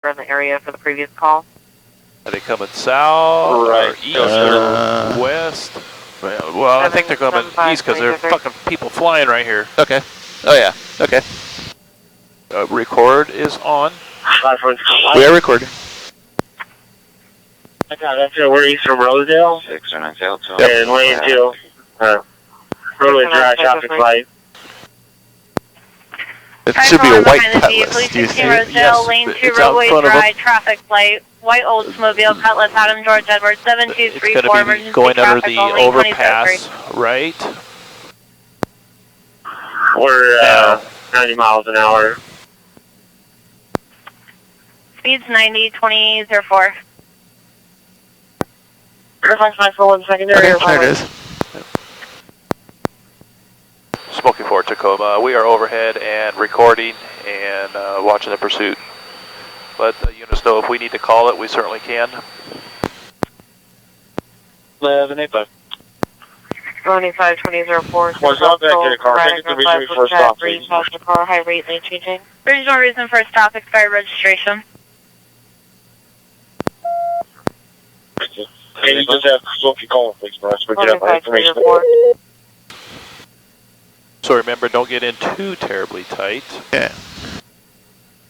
in the area for the previous call. Are they coming south, or east, or west? Well, I think they're coming east because there are fucking people flying right here. Okay. Oh yeah. Okay. Record is on. We are recording. I got up here. We're east from Rosedale. 609 South. And lane 2. Roadway dry traffic light. It should be a white cutlass. Do you see it? Rosedale, lane 2, roadway dry, traffic light, white Oldsmobile, Cutlass, Adam, George, Edward, 7234, it's going to be going under the overpass, right? We're 90 miles an hour. Speed's 90, 2004. Airflex 941 secondary. Okay, there it is. Smoky 4 Tacoma, we are overhead and recording and watching the pursuit. Let the units know if we need to call it, we certainly can. 1185. 185 2004. What's up back to the car? Take it to me for a stop, please. The car, high rate, lane changing. Original reason for a stop, expired registration. Can you just have Smoky call, please, for us? We get up 185 information. 2004. So remember, don't get in too terribly tight. Yeah.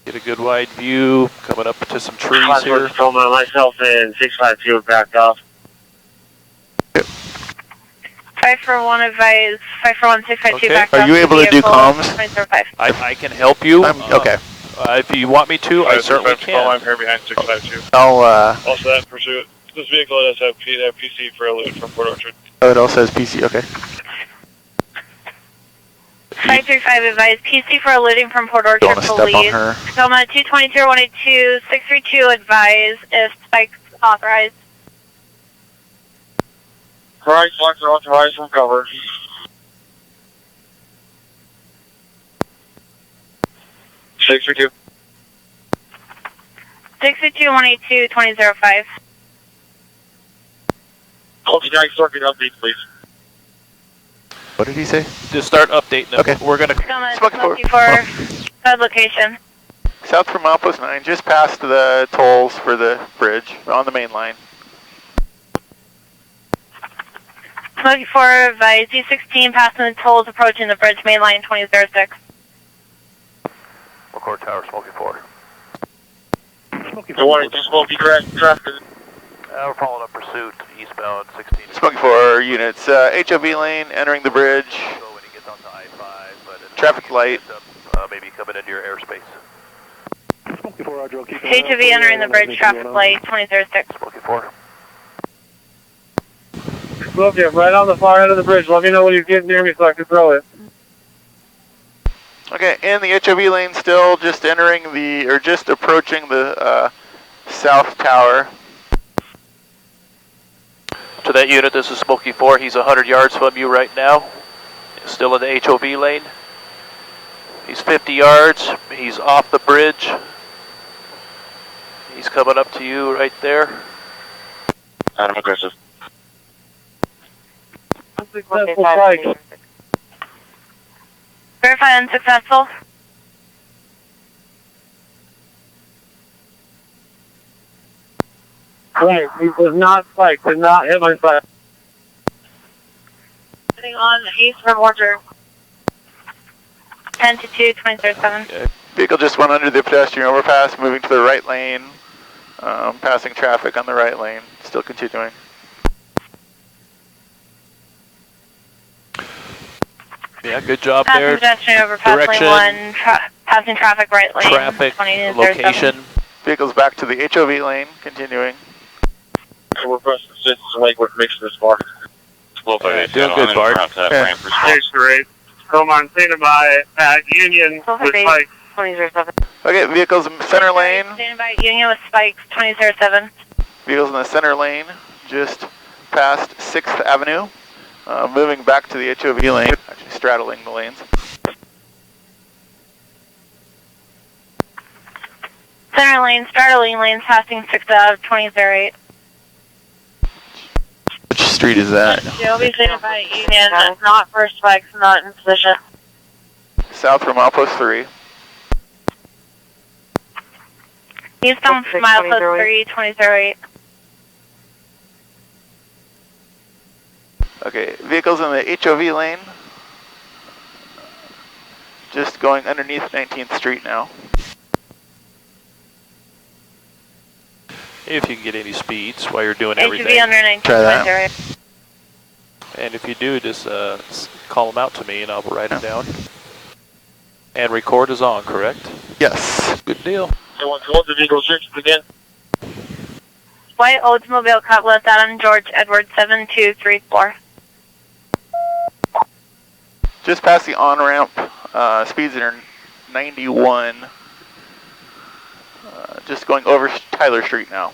Get a good wide view, coming up to some trees here. Myself and 652 are backed off. 541 advise, 541 652 Okay. back Are off you the able to do vehicle, comms? 2005. I can help you. Okay. If you want me to, I certainly can. I'm here behind 652. I'll, Also that pursuit. This vehicle does have PC for a loot from Port Orchard. oh, it all says PC, okay. 535 advise, PC for eluding from Port Orchard Don't want to step on Police. her. Tacoma 222-182, 632 advise if spikes authorized. Correct, flex are authorized from cover. Six or two. 632-182, 2005. Colton Jack, circuit update, please. What did he say? Just start updating them. Okay. We're going to... Tacoma Smoky 4, third location. South from Outpost 9, just past the tolls for the bridge on the main line. Smoky 4 advise, D16 passing the tolls approaching the bridge main line 2006. Record tower, Smoky 4. I wanted to Smoky traffic. We're following up pursuit, eastbound 16. Smoky 4 units, HOV lane, entering the bridge. So when he gets onto I-5, but Traffic light. maybe coming into your airspace. HOV entering the bridge, traffic light 2006. Smoky 4. Smoky, I'm right on the far end of the bridge. Let me know when you get near me so I can throw it. Okay, in the HOV lane still, just entering the, or just approaching the south tower. To that unit, this is Smoky 4. He's 100 yards from you right now. Still in the HOV lane. He's 50 yards. He's off the bridge. He's coming up to you right there. Adam aggressive. Verify unsuccessful. Right, he was not spiked, did not hit my spike. Sitting on east from Orchard. 10 to 2, 2037. Vehicle just went under the pedestrian overpass, moving to the right lane, passing traffic on the right lane, still continuing. Yeah, good job Passing there. pedestrian overpass Direction. lane 1, passing traffic right lane. Traffic, 20 location. Vehicle's back to the HOV lane, continuing. We're pressing assistance to Lakewood mixing this bar. Doing good, Bart. Yeah. Six great. Come on, standing by at Union with spikes. 2007. Okay, vehicles in center lane. Standing by Union with spikes 2007. Vehicles in the center lane, just past 6th Avenue. Moving back to the HOV lane, actually straddling the lanes. Center lane, startling lanes passing 6 out of 2008. Which street is that? You'll be standing by Union, not for spikes, not in position. South from Outpost 3. Eastbound milepost 32008. Okay, vehicles in the HOV lane. Just going underneath 19th Street now. If you can get any speeds while you're doing HOV everything. under Try that. 1920. And if you do, just call them out to me and I'll write them down. And record is on, correct? Yes. Good deal. So once the vehicle search again. White Oldsmobile Cutlass Adam George Edward 7234. Just past the on-ramp, speeds are 91. Just going over Tyler Street now.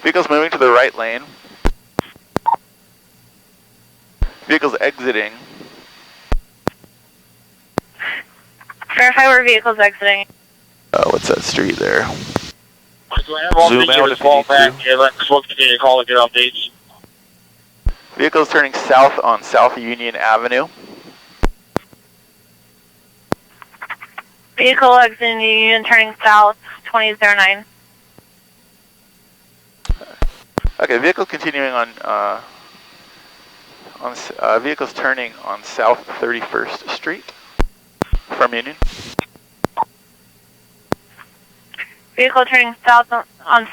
Vehicles moving to the right lane. Vehicles exiting. Verify where vehicles exiting. What's that street there? Do I have all Zoom the out units if you call need back? to. Yeah, let's continue to call and get updates. Vehicles turning south on South Union Avenue. Vehicle exiting the Union turning south 2009. Okay, vehicle continuing on vehicles turning on South 31st Street from Union. Vehicle turning south on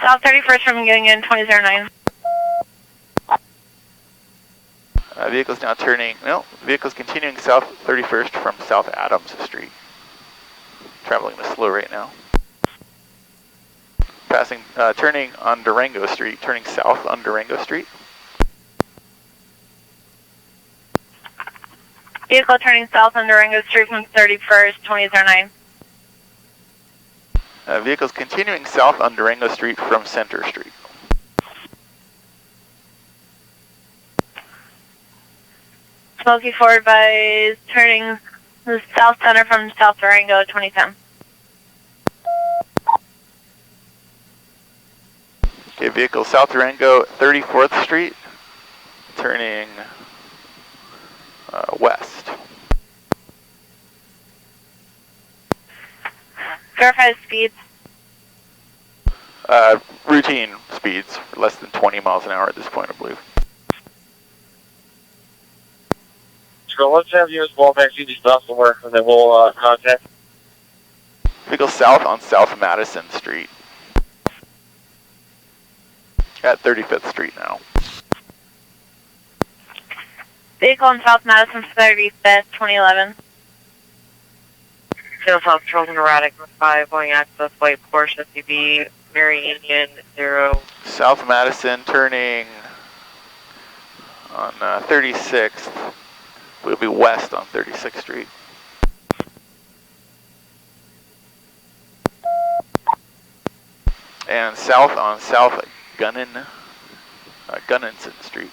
South 31st from Union 2009. Vehicles now turning, no, vehicles continuing South 31st from South Adams Street. Traveling at a slow rate now. Passing, turning on Durango Street, turning south on Durango Street. Vehicle turning south on Durango Street from 31st 2009. Vehicles continuing south on Durango Street from Center Street. Smoky Ford by turning the south center from South Durango 2010. Okay, vehicle South Durango 34th Street, turning west. Verify speeds. Routine speeds, less than 20 miles an hour at this point, I believe. So let's have you call back, see these stuff somewhere, and then we'll contact. Vehicle south on South Madison Street. At 35th Street now. Vehicle on South Madison 35th 2011. Channel South Patrol erratic 5 going access white Porsche SUV, Mary Indian 0. South Madison turning on 36th. We'll be west on 36th Street. And south on South Gunnison Street.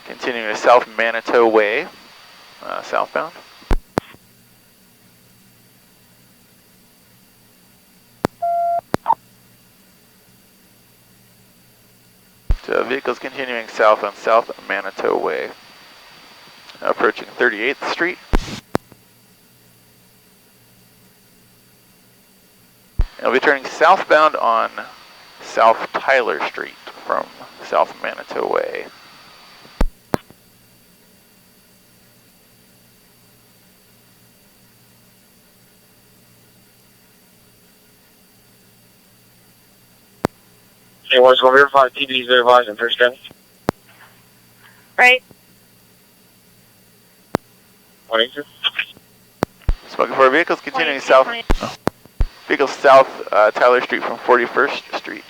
Continuing to South Manitou Way, southbound. So vehicles continuing south on South Manitou Way, approaching 38th Street. And we'll be turning southbound on South Tyler Street from South Manitou Way. Hey, what's going to verify TV's verified in first guns? Right. What is it? Smoking for vehicles continuing 22, south. 20. Vehicles south Tyler Street from 41st Street.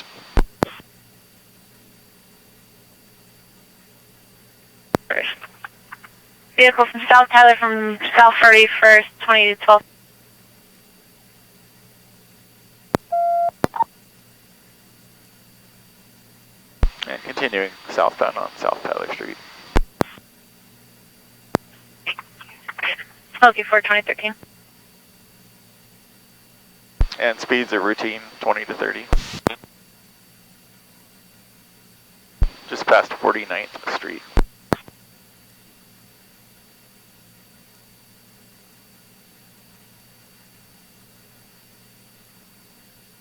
Vehicle from South Tyler from South 31st 2012. And continuing southbound on South Tyler Street. Smoky Ford 2013. And speeds are routine 20 to 30. Just past 49th Street.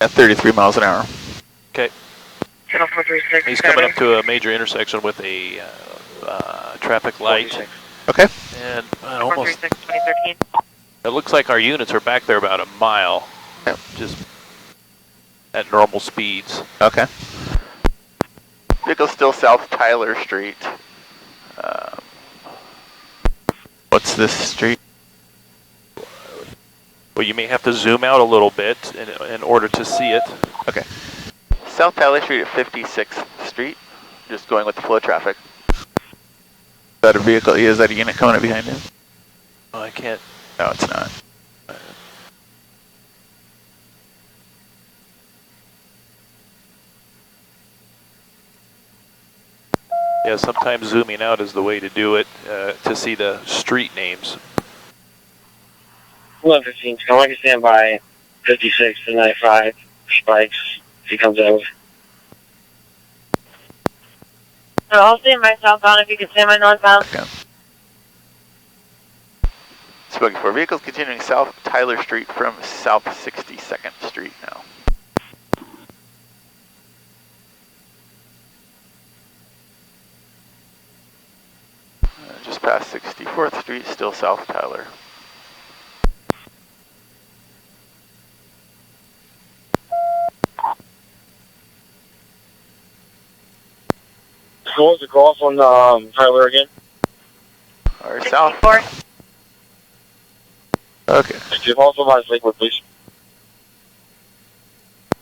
At 33 miles an hour. Okay. Channel 436. He's coming up to a major intersection with a traffic light. Okay. And almost. 436, 2013. It looks like our units are back there about a mile. Yep. Just at normal speeds. Okay. Vehicle still South Tyler Street. What's this street? Well, you may have to zoom out a little bit in order to see it. Okay. South Tyler Street at 56th Street. Just going with the flow of traffic. Is that a vehicle? Is that a unit coming up behind him? Oh, I can't. No, it's not. Yeah, sometimes zooming out is the way to do it, to see the street names. 1115, come on, stand by 56 to 95, spikes, if he comes over. So I'll stay my southbound if you can stay my northbound. Okay. Spoken for. Vehicles continuing South Tyler Street from South 62nd Street now. Just past 64th Street, still South Tyler. So what's the call on Tyler again? Or 64. south. Okay. Could you also buy Lakewood, please?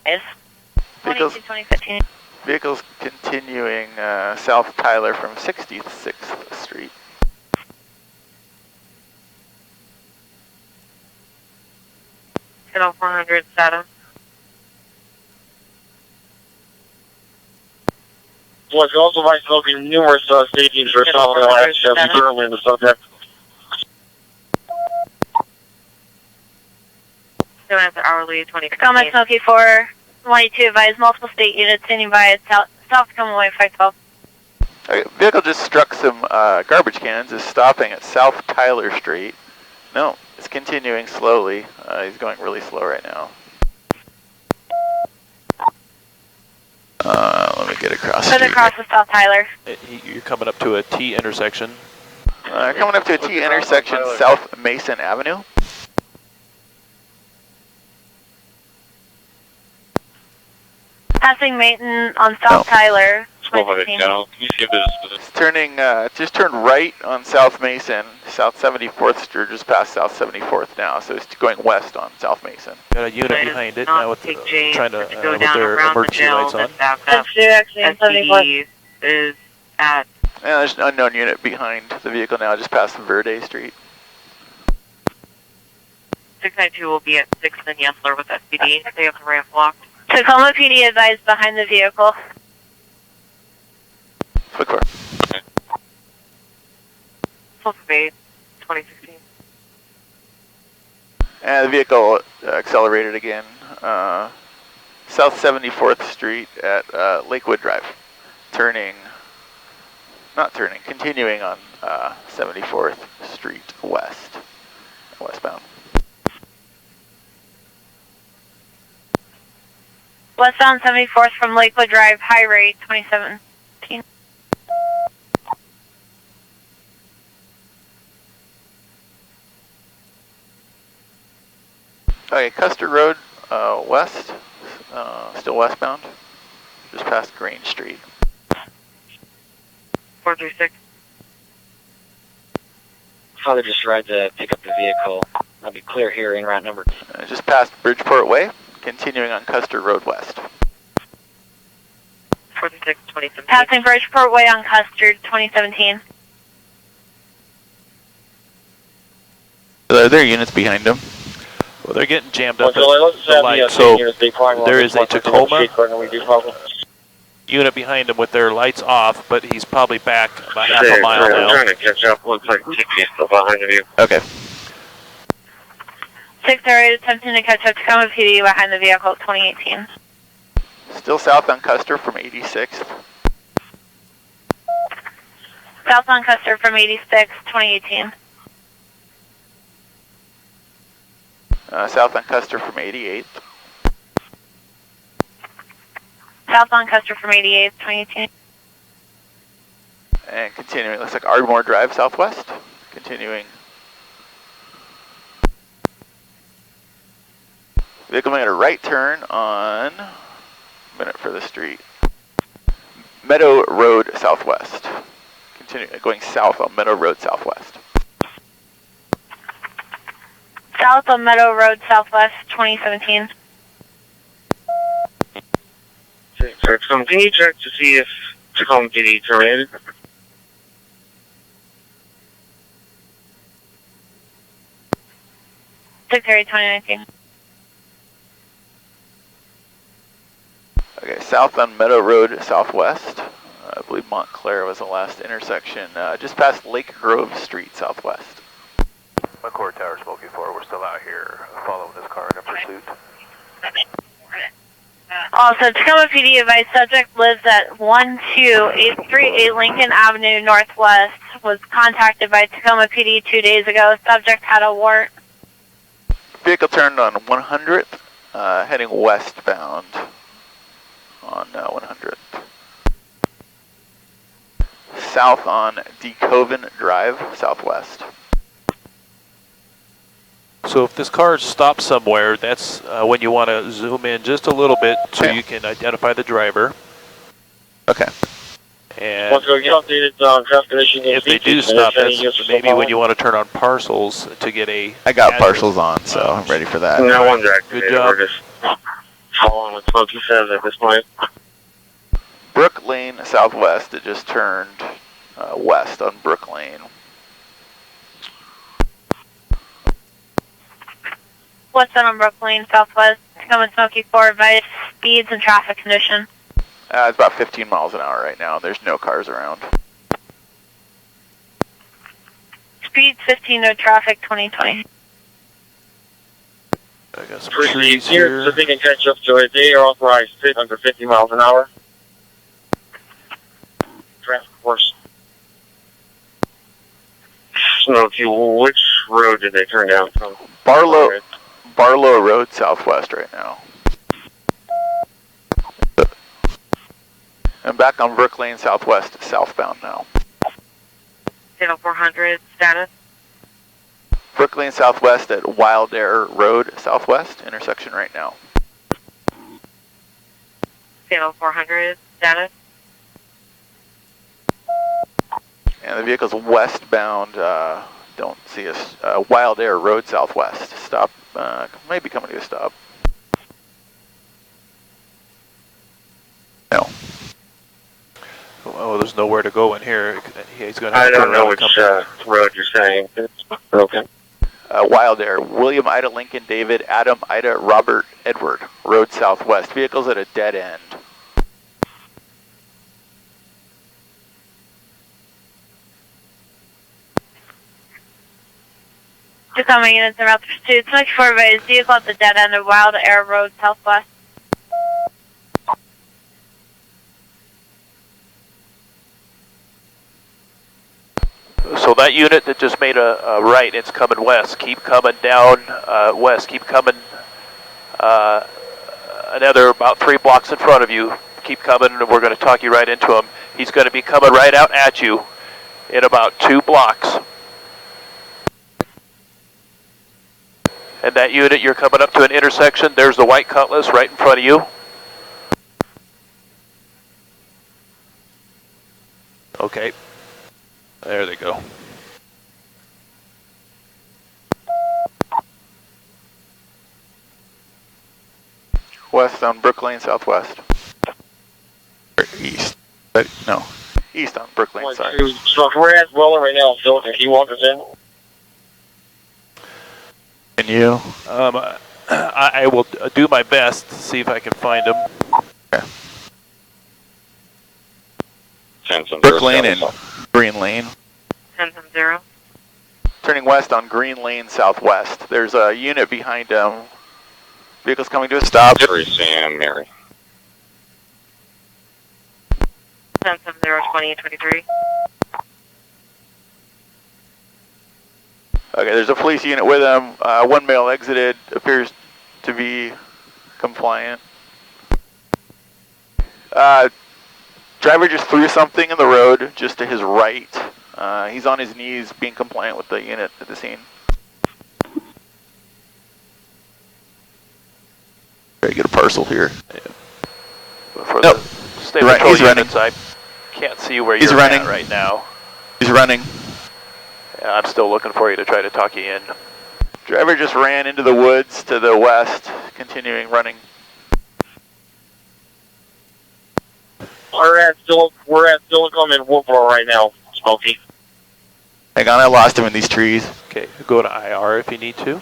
Yes. 22, 2015. Vehicles continuing South Tyler from 66th Street. Channel 400 status. Well, you also buy smoking numerous stagings for South Carolina, Chevy Berlin, the subject. Doing at the hourly 20. Comment Smoky 4, 22 advised multiple state units standing by at South Tacoma 512. Okay, vehicle just struck some garbage cans, is stopping at South Tyler Street. No, it's continuing slowly. He's going really slow right now. Let me get across the Further street. across with South Tyler. You're coming up to a T intersection. Coming up to a T intersection, South Mason Avenue. Passing Maton on South Tyler. 2015. It's turning, just turned right on South Mason, South 74th Street, just past South 74th now, so it's going west on South Mason. Got a unit behind it now with trying to go with down their around the emergency jail lights on. that's backed up. That's due actually in 74. SPD is at Yeah, there's an unknown unit behind the vehicle now, just past Verde Street. 692 will be at 6th and Yesler with SPD. They have the ramp blocked. Tacoma PD advised behind the vehicle. Quick car. South of 8, 2016. And the vehicle accelerated again. South 74th Street at Lakewood Drive. Continuing on 74th Street westbound. Westbound 74th from Lakewood Drive, high rate 2017. Okay, Custer Road west, still westbound, just past Green Street. 436. Father just arrived to pick up the vehicle. I'll be clear here in route number. Just past Bridgeport Way, continuing on Custer Road west. 436, 2017. Passing Bridgeport Way on Custard 2017. Are there units behind them? Well, they're getting jammed up at Well, the light, so there is a Tacoma unit behind him with their lights off, but he's probably back about half a mile I'm now. trying to catch up. Looks like TP's still behind of you. Okay. 608 attempting to catch up Tacoma PD behind the vehicle 2018. Still south on Custer from 86th. South on Custer from 86, 2018. South on Custer from 88th. southbound Custer from 88th, 2018. And continuing, looks like Ardmore Drive southwest. Continuing. Vehicle made a right turn on, a minute for the street, Meadow Road southwest. Continuing, going south on Meadow Road southwest. South on Meadow Road Southwest, 2017. Can you check to see if Tacoma PD terminated? Secretary 2019. Okay, south on Meadow Road southwest. I believe Montclair was the last intersection, just past Lake Grove Street southwest. McCord Tower, Smoky 4, we're still out here following this car in pursuit. Also, Tacoma PD advised subject lives at 12838 Lincoln Avenue Northwest. Was contacted by Tacoma PD 2 days ago. Subject had a warrant. Vehicle turned on 100th, heading westbound on 100th. South on DeCoven Drive, southwest. So if this car stops somewhere, that's when you want to zoom in just a little bit so you can identify the driver. Okay. And if they do stop, that's maybe when you want to turn on parcels to get a... I got partials on, so I'm ready for that. No one's activated. Good job. We're just following what Smokey says at this point. Brook Lane southwest, it just turned west on Brook Lane. Westbound on Brooklyn, Southwest. Tacoma Smoky 4 advised speeds and traffic condition. It's about 15 miles an hour right now. There's no cars around. Speed 15, no traffic, 2020. I got some trees here. here. So they can catch up to it. They are authorized to under 50 miles an hour. Traffic force. So, which road did they turn down from? Barlow Road southwest right now. And back on Brook Lane southwest, southbound now. 400 status. Brook Lane southwest at Wild Air Road southwest, intersection right now. 400 status. And the vehicle's westbound, don't see us, Wild Air Road southwest. Stop, maybe coming to a stop. No. Oh, there's nowhere to go in here. He's going to have I to don't turn know around which and come back. road you're saying. Okay. Wild Air, William Ida Lincoln David Adam Ida Robert Edward, Road southwest. Vehicle's at a dead end. Tacoma units in route pursuit. Smoky 4 advised vehicle at the dead end of Wild Air Road, Southwest. So that unit that just made a right, it's coming west. Keep coming down west. Keep coming another about 3 blocks in front of you. Keep coming, and we're going to talk you right into him. He's going to be coming right out at you in about 2 blocks. And that unit, you're coming up to an intersection. There's the white Cutlass right in front of you. Okay. There they go. West on Brook Lane southwest. Or east. No, east on Brook Lane, sorry. So we're at Roller right now, Phil. Can you walk us in? And you? I will do my best to see if I can find him. Okay. Brook Brook Lane and Green Lane. 10-0. Turning west on Green Lane southwest. There's a unit behind him. Vehicle's coming to a stop. Sam Mary. 10-0, 2023. Okay, there's a police unit with him. One male exited, appears to be compliant. Driver just threw something in the road just to his right. He's on his knees being compliant with the unit at the scene. Try to get a parcel here. Yeah. For the state patrol he's units, running. I can't see where you're at right now. He's running. Yeah, I'm still looking for you to try to talk you in. Driver just ran into the woods to the west, continuing running. We're at Silicon and Wolfboro right now, Smokey. Hang on, I lost him in these trees. Okay, go to IR if you need to.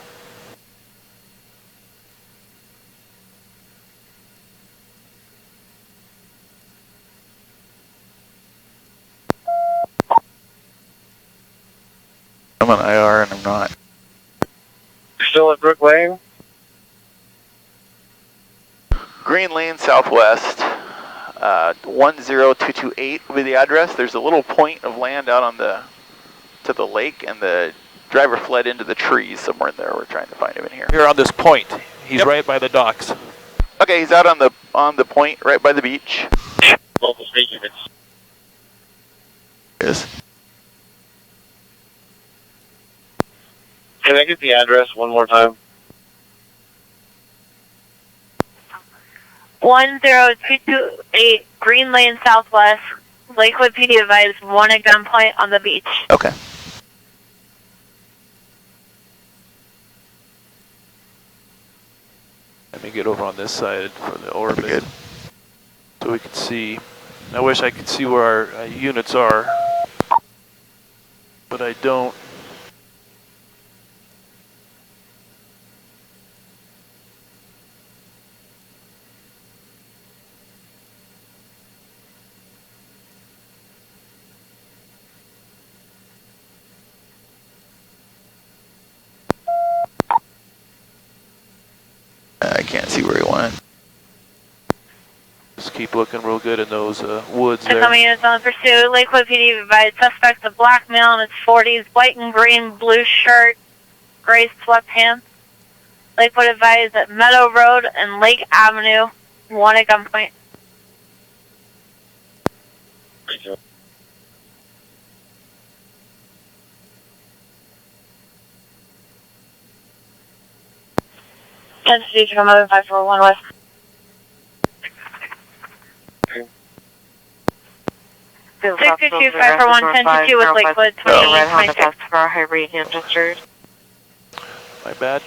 I'm on IR and I'm not. You're still at Brook Lane? Green Lane Southwest, 10228 will be the address. There's a little point of land out on to the lake, and the driver fled into the trees somewhere in there. We're trying to find him in here. Here on this point. He's right by the docks. Okay, he's out on the point right by the beach. Local state units. Yes. Can I get the address one more time? 10228 Green Lane Southwest. Lakewood PD advised 1 at gunpoint on the beach. Okay. Let me get over on this side for the orbit. Good. So we can see. I wish I could see where our units are, but I don't. I can't see where he went. Just keep looking real good in those woods there. Incoming units on the pursuit. Lakewood PD advised suspects a black male in his 40s, white and green, blue shirt, gray sweatpants. Lakewood advised at Meadow Road and Lake Avenue, 1 at gunpoint. Tennessee to come over 541 West. Field 622 541 1022 with Lakewood 2826. For our high radiant gestures. My bad.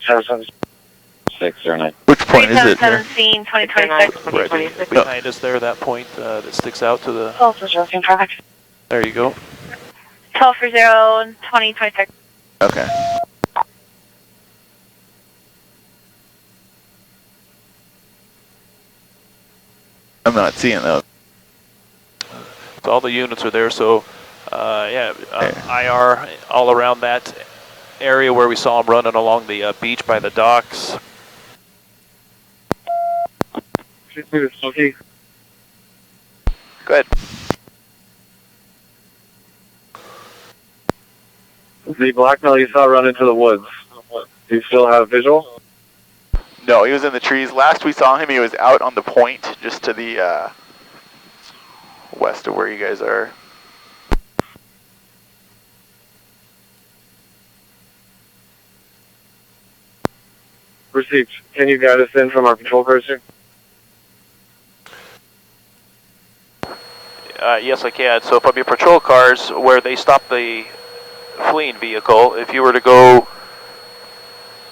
77609. Which point is it? 3717 2026. Right behind us there, that point that sticks out to the. 12 for 0 traffic. There you go. 12 for 0 2026. Okay. I'm not seeing those. So all the units are there. So, yeah, IR all around that area where we saw them running along the beach by the docks. Okay. Good. The black male you saw run into the woods. Do you still have visual? No, he was in the trees. Last we saw him, he was out on the point, just to the west of where you guys are. Received. Can you guide us in from our patrol person? Yes, I can. So from your patrol cars, where they stopped the fleeing vehicle, if you were to go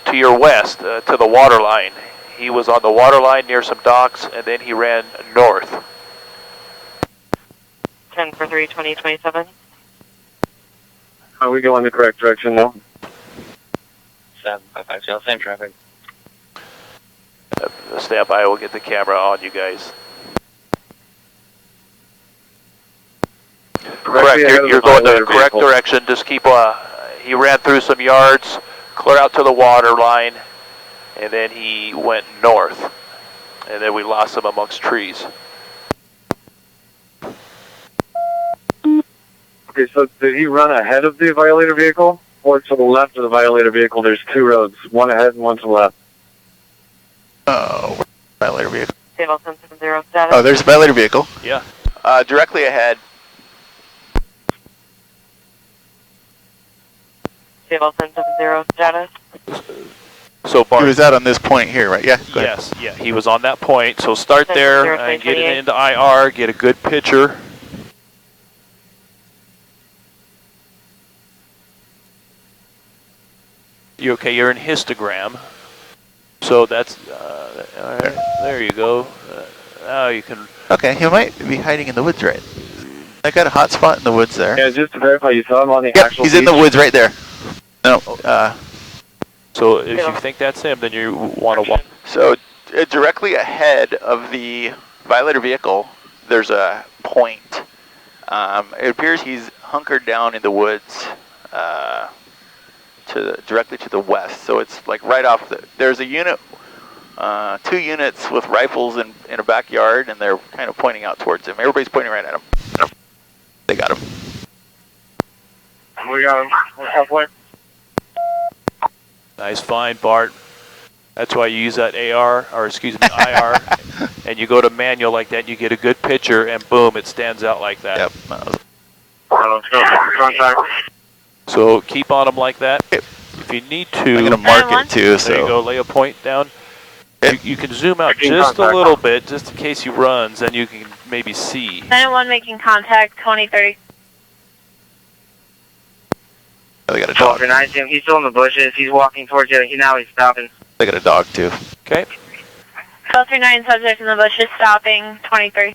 to your west, to the water line, he was on the water line near some docks, and then he ran north. 10 for 3, 2027. Are we going the correct direction now? 7550, same traffic. Stand by, we'll get the camera on you guys. Correct, you're going the correct direction. Just keep, he ran through some yards, clear out to the water line, and then he went north. And then we lost him amongst trees. Okay, so did he run ahead of the violator vehicle? Or to the left of the violator vehicle? There's two roads, one ahead and one to the left. Oh, violator vehicle. Table 1070 status. Oh, there's a violator vehicle. Yeah. Directly ahead. Table 1070 status. So He Bart. was out on this point here, right? Yeah, go ahead. Yes, yeah, he was on that point. So start there and get it into IR, get a good picture. You okay? You're in histogram. So that's there you go. Now you can. Okay, he might be hiding in the woods, right? I got a hot spot in the woods there. Yeah, just to verify, you saw him on the Yep, actual he's in the beach? woods right there. No, So if you think that's him, then you want to walk. so directly ahead of the violator vehicle, there's a point. It appears he's hunkered down in the woods directly to the west. So it's like right off there's a unit, 2 units with rifles in a backyard, and they're kind of pointing out towards him. Everybody's pointing right at him. They got him. We got him. We're halfway. Nice find, Bart. That's why you use that AR, or excuse me, IR, and you go to manual like that, you get a good picture, and boom, it stands out like that. Yep. Let's go. Contact. So keep on them like that. If you need to, I'm going to mark it too, so. there you go, lay a point down. Yep. You can zoom out just a little bit, just in case he runs, then you can maybe see. 9-1 making contact, 2030. Oh, they got a dog. Recognize him. He's still in the bushes. He's walking towards you. Now he's stopping. They got a dog too. Okay. 1239 subject in the bushes, stopping, 23.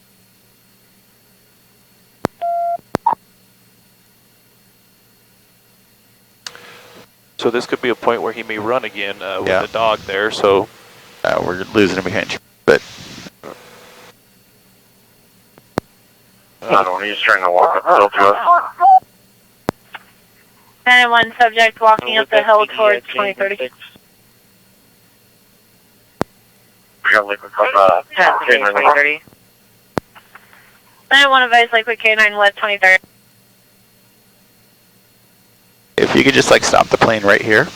So this could be a point where he may run again with Yeah. the dog there, so. We're losing him behind, but. I don't know, he's trying to walk up to us. 9-1 subject walking up the hill towards 2030. We got liquid 2030. 9-1 advise liquid K9 left 2030. If you could just like stop the plane right here.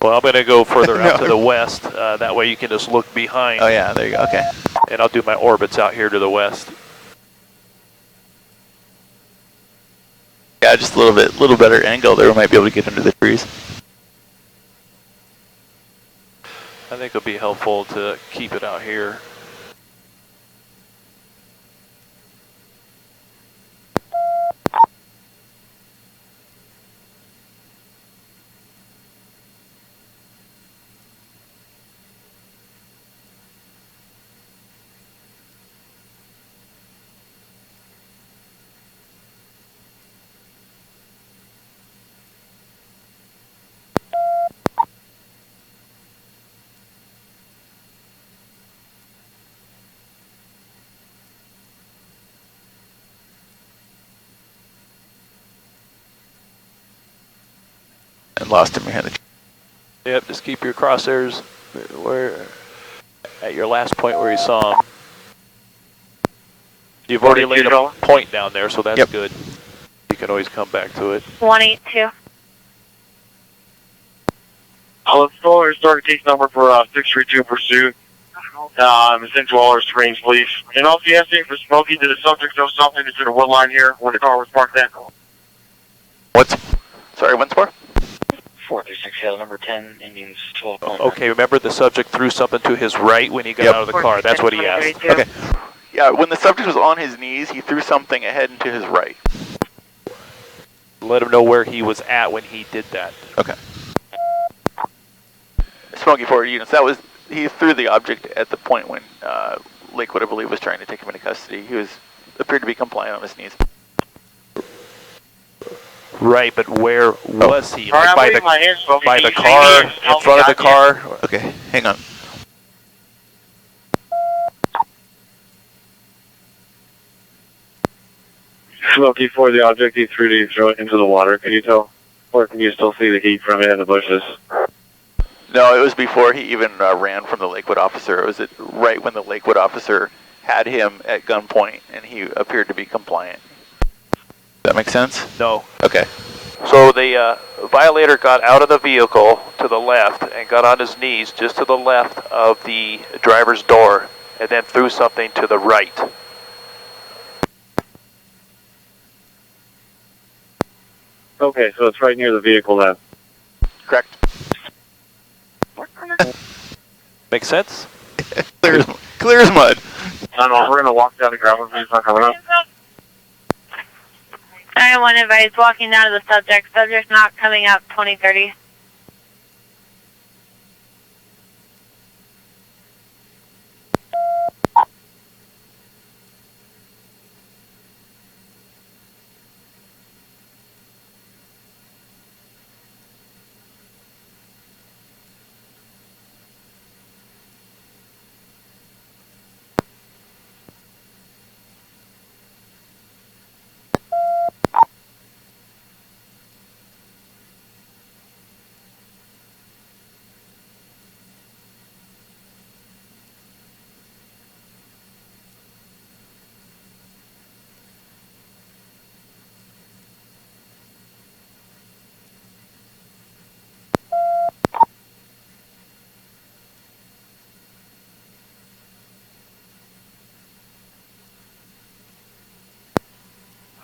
Well, I'm going to go further out No. to the west. That way you can just look behind. Oh yeah, there you go, okay. And I'll do my orbits out here to the west. Yeah, just a little better angle there. We might be able to get into the trees. I think it'll be helpful to keep it out here. And lost him behind the tree. Yep, just keep your crosshairs where at your last point where you saw him. You've already laid a point down there, so that's good. You can always come back to it. 182. Let's go over target case number for 632 pursuit. It's in Dwellers range, please. And also, yes, for Smokey, did the subject know something? Is there a wood line here where the car was parked at? Sorry, once more? 436 Hill, number 10, Indians 12. Okay, remember the subject threw something to his right when he got out of the car. That's what he asked. Okay. Yeah, when the subject was on his knees, he threw something ahead and to his right. Let him know where he was at when he did that. Okay. Smokey forward units, he threw the object at the point when Lakewood, I believe, was trying to take him into custody. He appeared to be compliant on his knees. Right, but where was he? Like by the car, in front of the car? Okay, hang on. Smokey for the object he threw, did he throw it into the water? Can you tell? Or can you still see the heat from it in the bushes? No, it was before he even ran from the Lakewood officer. It was right when the Lakewood officer had him at gunpoint, and he appeared to be compliant. Does that make sense? No. Okay. So the violator got out of the vehicle to the left and got on his knees just to the left of the driver's door. and then threw something to the right. Okay, so it's right near the vehicle then. Correct. Make sense? Clear as mud. I don't know, we're gonna walk down the gravel, he's not coming up. 911 advice, walking down to the subject. Subject not coming up, 2030.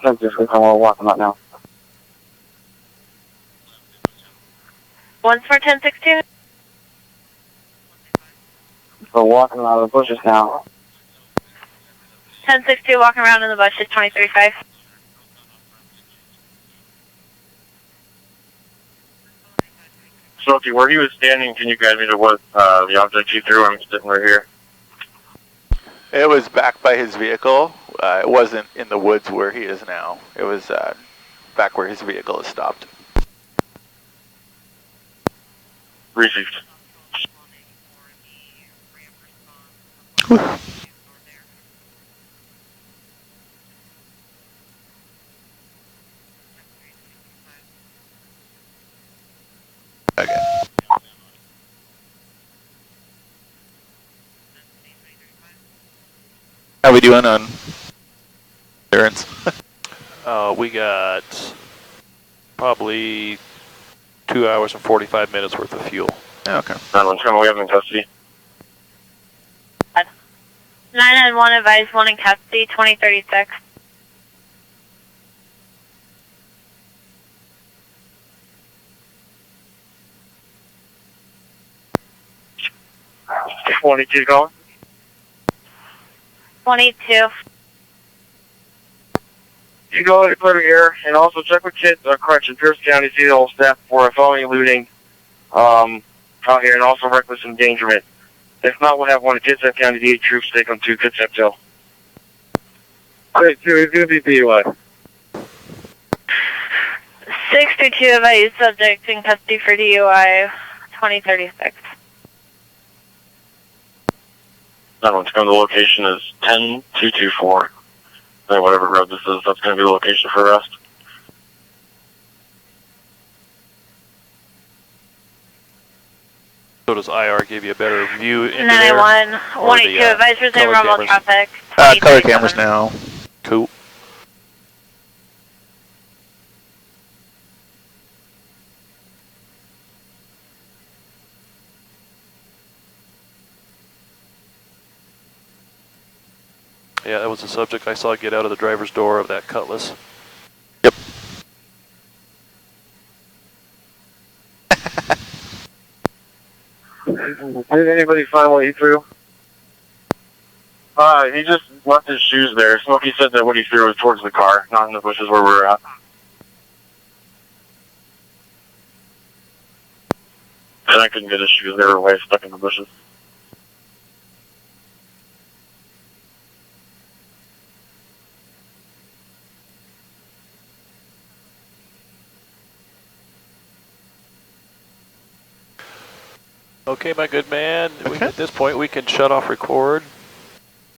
I'm just gonna walk him out now. Once for 1062. We're walking out of the bushes now. 1062, walking around in the bushes, 2035. Smokey, where he was standing, can you guide me to what the object he threw? I'm sitting right here. It was back by his vehicle. It wasn't in the woods where he is now. It was back where his vehicle is stopped. Received. Okay. How we doing on clearance? We got probably 2 hours and 45 minutes worth of fuel. Okay. 911, we have him in custody. 991 advice, one in custody, 2036. Okay, 22 going. 22. You go ahead and clear the air, and also check with kids, correction, Pierce County, see the whole staff for felony looting out here, and also reckless endangerment. If not, we'll have one of Kitsap County DA troops take them to Kitsap Jail. Great, so it's going to be PUI. 632 advice, subject in custody for DUI, 2036. That one's going to the location is 10224. Whatever road this is, that's going to be the location for arrest. So does IR give you a better view into 991, there? 182 advice, resume color rumble cameras? traffic. Color cameras now. Cool. Yeah, that was the subject I saw get out of the driver's door of that Cutlass. Yep. Did anybody find what he threw? He just left his shoes there. Smokey said that what he threw was towards the car, not in the bushes where we were at. And I couldn't get his shoes, they were way stuck in the bushes. Okay, my good man. Okay. At this point, we can shut off record.